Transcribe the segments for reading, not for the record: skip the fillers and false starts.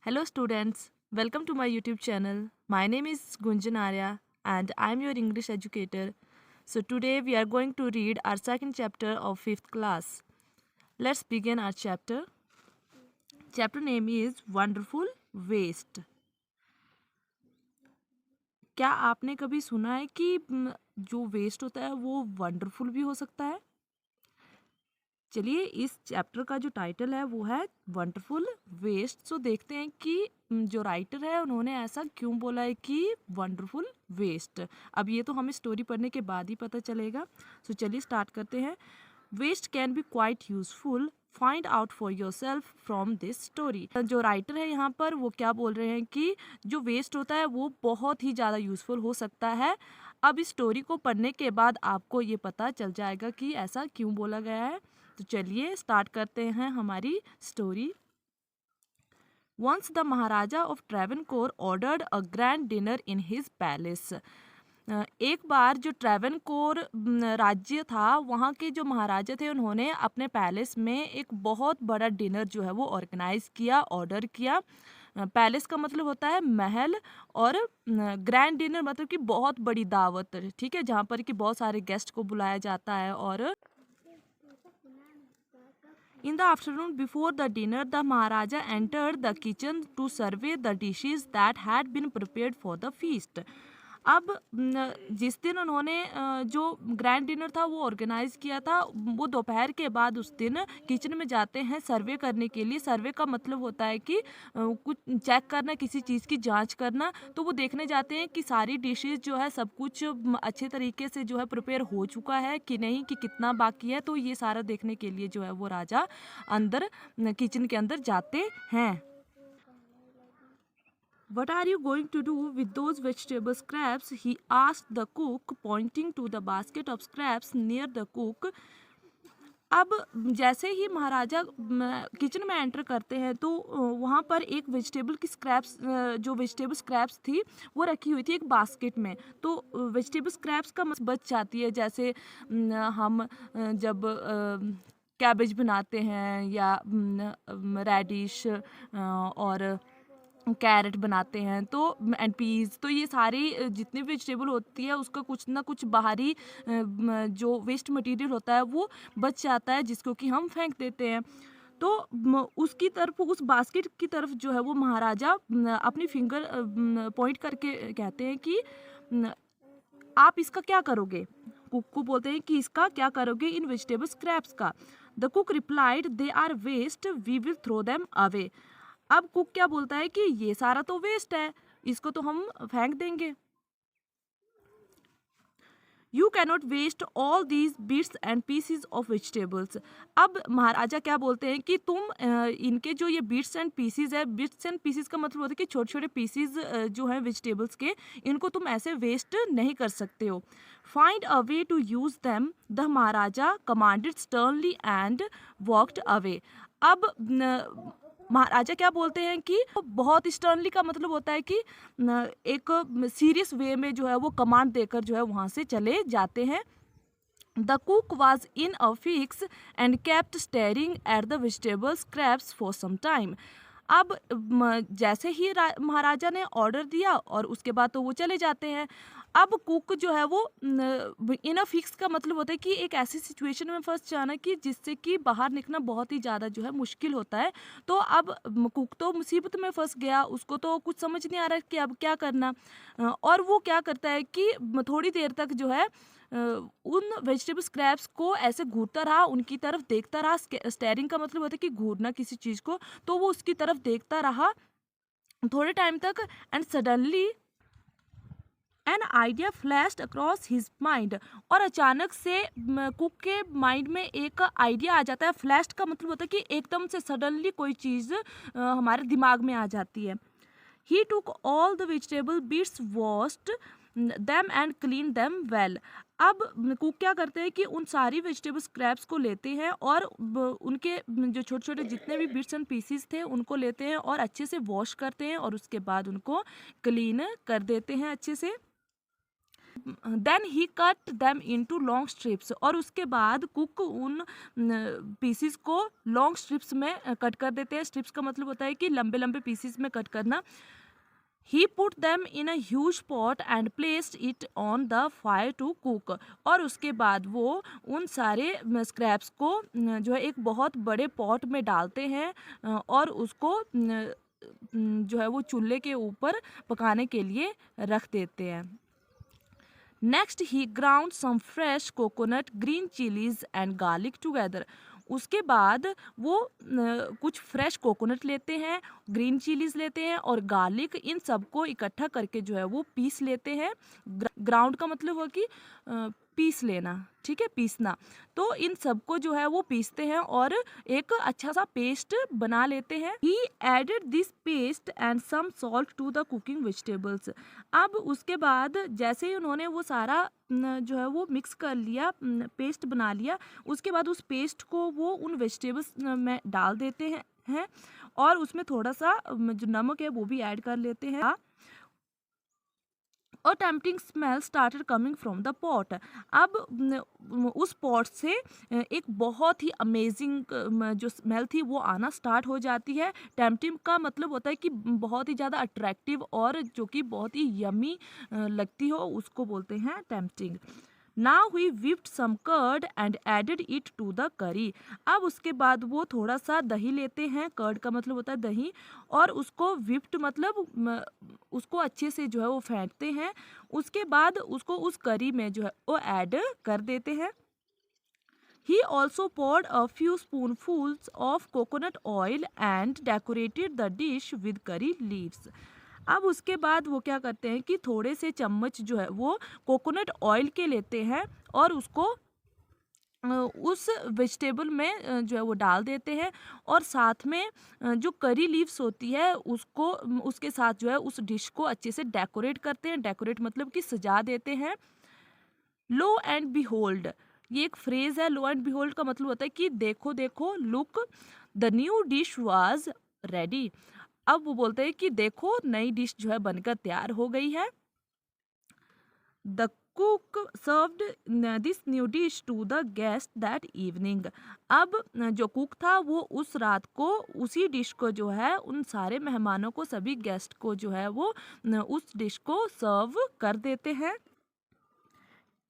Hello students, welcome to my YouTube channel. My name is Gunjan Arya and I am your English educator. So today we are going to read our second chapter of 5th class. Let's begin our chapter. Chapter name is Wonderful Waste. क्या आपने कभी सुना है कि जो waste होता है वो वंडरफुल भी हो सकता है? चलिए इस चैप्टर का जो टाइटल है वो है वंडरफुल वेस्ट। सो देखते हैं कि जो राइटर है उन्होंने ऐसा क्यों बोला है कि वंडरफुल वेस्ट। अब ये तो हमें स्टोरी पढ़ने के बाद ही पता चलेगा। सो चलिए स्टार्ट करते हैं। Waste can be quite useful, find out for yourself from this story. जो राइटर है यहाँ पर वो क्या बोल रहे हैं कि जो वेस्ट होता है वो बहुत ही ज़्यादा यूजफुल हो सकता है। अब इस स्टोरी को पढ़ने के बाद आपको ये पता चल जाएगा कि ऐसा क्यों बोला गया है। तो चलिए स्टार्ट करते हैं हमारी story. Once the maharaja of Travancore ordered a grand dinner in his palace. एक बार जो ट्रेवनकोर राज्य था वहाँ के जो महाराजा थे उन्होंने अपने पैलेस में एक बहुत बड़ा डिनर जो है वो ऑर्गेनाइज किया, ऑर्डर किया। पैलेस का मतलब होता है महल और ग्रैंड डिनर मतलब कि बहुत बड़ी दावत, ठीक है, जहाँ पर कि बहुत सारे गेस्ट को बुलाया जाता है। और in the afternoon before the dinner, the Maharaja entered the kitchen to survey the dishes that had been prepared for the feast. अब जिस दिन उन्होंने जो ग्रैंड डिनर था वो ऑर्गेनाइज किया था, वो दोपहर के बाद उस दिन किचन में जाते हैं सर्वे करने के लिए। सर्वे का मतलब होता है कि कुछ चेक करना, किसी चीज़ की जांच करना। तो वो देखने जाते हैं कि सारी डिशेज जो है सब कुछ अच्छे तरीके से जो है प्रिपेयर हो चुका है कि नहीं, कि कितना बाकी है। तो ये सारा देखने के लिए जो है वो राजा अंदर किचन के अंदर जाते हैं। What are you going to do with those vegetable scraps? He asked the cook, pointing to the basket of scraps near the cook. अब जैसे ही महाराजा किचन में एंटर करते हैं तो वहाँ पर एक वेजिटेबल की स्क्रैप्स, जो वेजिटेबल स्क्रैप्स थी वो रखी हुई थी एक बास्केट में। तो वेजिटेबल स्क्रैप्स का बच जाती है, जैसे हम जब कैबेज बनाते हैं या रेडिश और कैरेट बनाते हैं तो एंड पीस, तो ये सारी जितनी वेजिटेबल होती है उसका कुछ ना कुछ बाहरी जो वेस्ट मटेरियल होता है वो बच जाता है, जिसको कि हम फेंक देते हैं। तो उसकी तरफ, उस बास्केट की तरफ जो है वो महाराजा अपनी फिंगर पॉइंट करके कहते हैं कि आप इसका क्या करोगे। कुक को बोलते हैं कि इसका क्या करोगे इन वेजिटेबल स्क्रैप्स का। The cook replied, they are waste, we will throw them away. अब कुक क्या बोलता है कि ये सारा तो वेस्ट है, इसको तो हम फेंक देंगे। You cannot waste all these bits and pieces of vegetables. अब महाराजा क्या बोलते हैं कि तुम इनके जो ये बिट्स एंड पीसीज है, बिट्स एंड पीसीज का मतलब होता है कि छोटे छोटे पीसीज जो है वेजिटेबल्स के, इनको तुम ऐसे वेस्ट नहीं कर सकते हो। Find a way to use them, the maharaja commanded sternly and walked away. अब महाराजा क्या बोलते हैं कि बहुत स्टर्नली का मतलब होता है कि एक सीरियस वे में जो है वो कमांड देकर जो है वहाँ से चले जाते हैं। The cook was in a fix and kept staring at the vegetable scraps for some time. अब जैसे ही महाराजा ने ऑर्डर दिया और उसके बाद तो वो चले जाते हैं। अब कुक जो है वो इन अ फिक्स का मतलब होता है कि एक ऐसी सिचुएशन में फंस जाना कि जिससे कि बाहर निकलना बहुत ही ज़्यादा जो है मुश्किल होता है। तो अब कुक तो मुसीबत में फंस गया, उसको तो कुछ समझ नहीं आ रहा कि अब क्या करना। और वो क्या करता है कि थोड़ी देर तक जो है उन वेजिटेबल स्क्रैप्स को ऐसे घूरता रहा, उनकी तरफ देखता रहा। स्टेयरिंग का मतलब होता है कि घूरना किसी चीज़ को। तो वो उसकी तरफ देखता रहा थोड़े टाइम तक। And suddenly an idea flashed across his mind. और अचानक से कुक के माइंड में एक आइडिया आ जाता है। फ्लैश्ड का मतलब होता है कि एकदम से सडनली कोई चीज़ हमारे दिमाग में आ जाती है। He took all the vegetable bits, washed them and clean them well. अब कुक क्या करते हैं कि उन सारी वेजिटेबल स्क्रैप्स को लेते हैं और उनके जो छोटे छोटे जितने भी बिट्स एंड पीसीज थे उनको लेते हैं और अच्छे से वॉश करते हैं और उसके बाद उनको क्लीन कर देते हैं अच्छे से। Then he cut them into long strips, और उसके बाद कुक उन पीसीस को लॉन्ग स्ट्रिप्स में कट कर देते हैं। स्ट्रिप्स का मतलब होता है कि लंबे लंबे पीसीस में कट करना। He put them in a huge pot and placed it on the fire to cook, और उसके बाद वो उन सारे स्क्रैप्स को जो है एक बहुत बड़े पॉट में डालते हैं और उसको जो है वो चूल्हे के ऊपर पकाने के लिए रख देते हैं। Next he ground some fresh coconut, green chillies and garlic together. उसके बाद वो कुछ फ्रेश कोकोनट लेते हैं, ग्रीन चिलीज लेते हैं और गार्लिक, इन सबको इकट्ठा करके जो है वो पीस लेते हैं। ग्राउंड का मतलब हो कि पीस लेना, ठीक है, पीसना। तो इन सबको जो है वो पीसते हैं और एक अच्छा सा पेस्ट बना लेते हैं। He added this paste and some salt to the cooking vegetables. अब उसके बाद जैसे ही उन्होंने वो सारा जो है वो मिक्स कर लिया, पेस्ट बना लिया, उसके बाद उस पेस्ट को वो उन वेजिटेबल्स में डाल देते हैं और उसमें थोड़ा सा जो नमक है वो भी ऐड कर लेते हैं। और tempting smell started coming from the pot. अब उस पॉट से एक बहुत ही अमेजिंग जो स्मेल थी वो आना स्टार्ट हो जाती है। टेम्पटिंग का मतलब होता है कि बहुत ही ज़्यादा अट्रैक्टिव और जो कि बहुत ही यमी लगती हो, उसको बोलते हैं tempting. Now he whipped some curd and added it to the curry। अब उसके बाद वो थोड़ा सा दही लेते हैं, कर्ड का मतलब होता है दही, और उसको whipped मतलब उसको अच्छे से जो है वो फेंटते हैं। उसके बाद उसको उस करी में जो है वो ऐड कर देते हैं। He also poured a few spoonfuls of coconut oil and decorated the dish with curry leaves। अब उसके बाद वो क्या करते हैं कि थोड़े से चम्मच जो है वो कोकोनट ऑयल के लेते हैं और उसको उस वेजिटेबल में जो है वो डाल देते हैं और साथ में जो करी लीव्स होती है उसको उसके साथ जो है उस डिश को अच्छे से डेकोरेट करते हैं। डेकोरेट मतलब कि सजा देते हैं। लो एंड बिहोल्ड, ये एक फ्रेज है। लो एंड बिहोल्ड का मतलब होता है कि देखो देखो, look the new dish was ready. अब वो बोलते हैं कि देखो नई डिश जो है बनकर तैयार हो गई है। The cook served this new dish to the guest that evening. अब जो कुक था वो उस रात को उसी डिश को जो है उन सारे मेहमानों को, सभी गेस्ट को जो है वो उस डिश को सर्व कर देते हैं।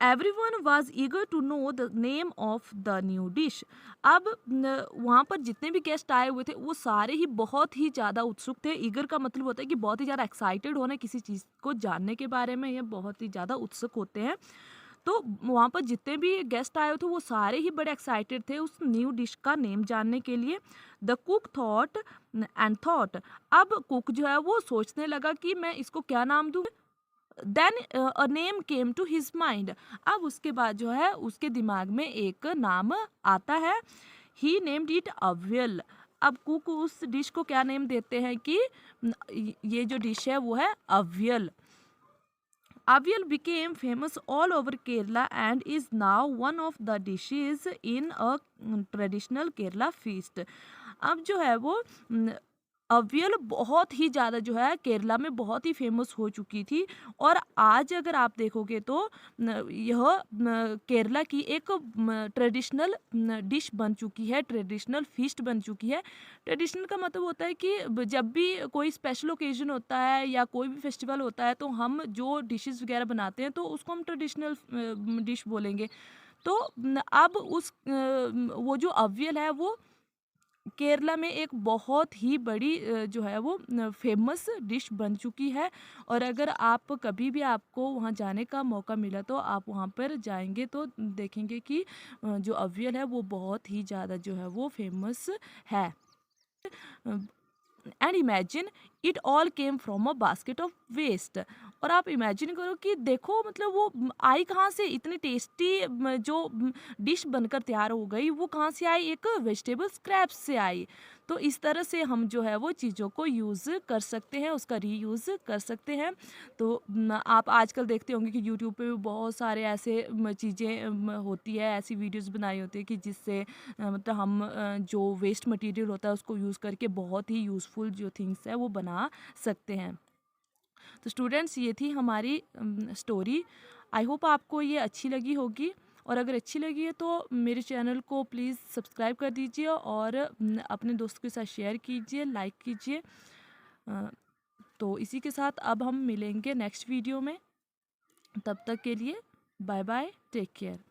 Everyone was eager to know the name of the new dish। अब वहाँ पर जितने भी गेस्ट आए हुए थे वो सारे ही बहुत ही ज़्यादा उत्सुक थे। ईगर का मतलब होता है कि बहुत ही ज़्यादा एक्साइटेड होना किसी चीज़ को जानने के बारे में, ये बहुत ही ज़्यादा उत्सुक होते हैं। तो वहाँ पर जितने भी गेस्ट आए थे वो सारे ही बड़े एक्साइटेड थे उस न्यू डिश का नेम जानने के लिए। The cook thought and thought, अब कुक जो है वो सोचने लगा कि मैं इसको क्या नाम दूँ। Then a name came to his mind. अब उसके बाद जो है उसके दिमाग में एक नाम आता है। ही नेम्ड इट अव्यल। अब कुक उस डिश को क्या नेम देते हैं कि ये जो डिश है वो है अव्यल। Avial became famous all over Kerala and is now one of the dishes in a traditional Kerala feast। अब जो है वो अवियल बहुत ही ज़्यादा जो है केरला में बहुत ही फेमस हो चुकी थी और आज अगर आप देखोगे तो यह केरला की एक ट्रेडिशनल डिश बन चुकी है, ट्रेडिशनल फीस्ट बन चुकी है। ट्रेडिशनल का मतलब होता है कि जब भी कोई स्पेशल ओकेजन होता है या कोई भी फेस्टिवल होता है तो हम जो डिशेस वगैरह बनाते हैं तो उसको हम ट्रेडिशनल डिश बोलेंगे। तो अब उस वो जो अवियल है वो केरला में एक बहुत ही बड़ी जो है वो फेमस डिश बन चुकी है। और अगर आप कभी भी आपको वहाँ जाने का मौका मिला तो आप वहाँ पर जाएंगे तो देखेंगे कि जो अवियल है वो बहुत ही ज़्यादा जो है वो फेमस है। And imagine it all came from a basket of waste. और आप इमेजिन करो कि देखो मतलब वो आई कहाँ से, इतनी टेस्टी जो डिश बनकर तैयार हो गई वो कहाँ से आई, एक वेजिटेबल स्क्रैप्स से आई। तो इस तरह से हम जो है वो चीज़ों को यूज़ कर सकते हैं, उसका रीयूज़ कर सकते हैं। तो आप आजकल देखते होंगे कि यूट्यूब पे भी बहुत सारे ऐसे चीज़ें होती है, ऐसी वीडियोस बनाई होती है कि जिससे मतलब हम जो वेस्ट मटेरियल होता है उसको यूज़ करके बहुत ही यूज़फुल जो थिंग्स है वो बना सकते हैं। तो स्टूडेंट्स ये थी हमारी स्टोरी। आई होप आपको ये अच्छी लगी होगी, और अगर अच्छी लगी है तो मेरे चैनल को प्लीज़ सब्सक्राइब कर दीजिए और अपने दोस्तों के साथ शेयर कीजिए, लाइक कीजिए। अ, तो इसी के साथ अब हम मिलेंगे नेक्स्ट वीडियो में। तब तक के लिए बाय बाय, टेक केयर।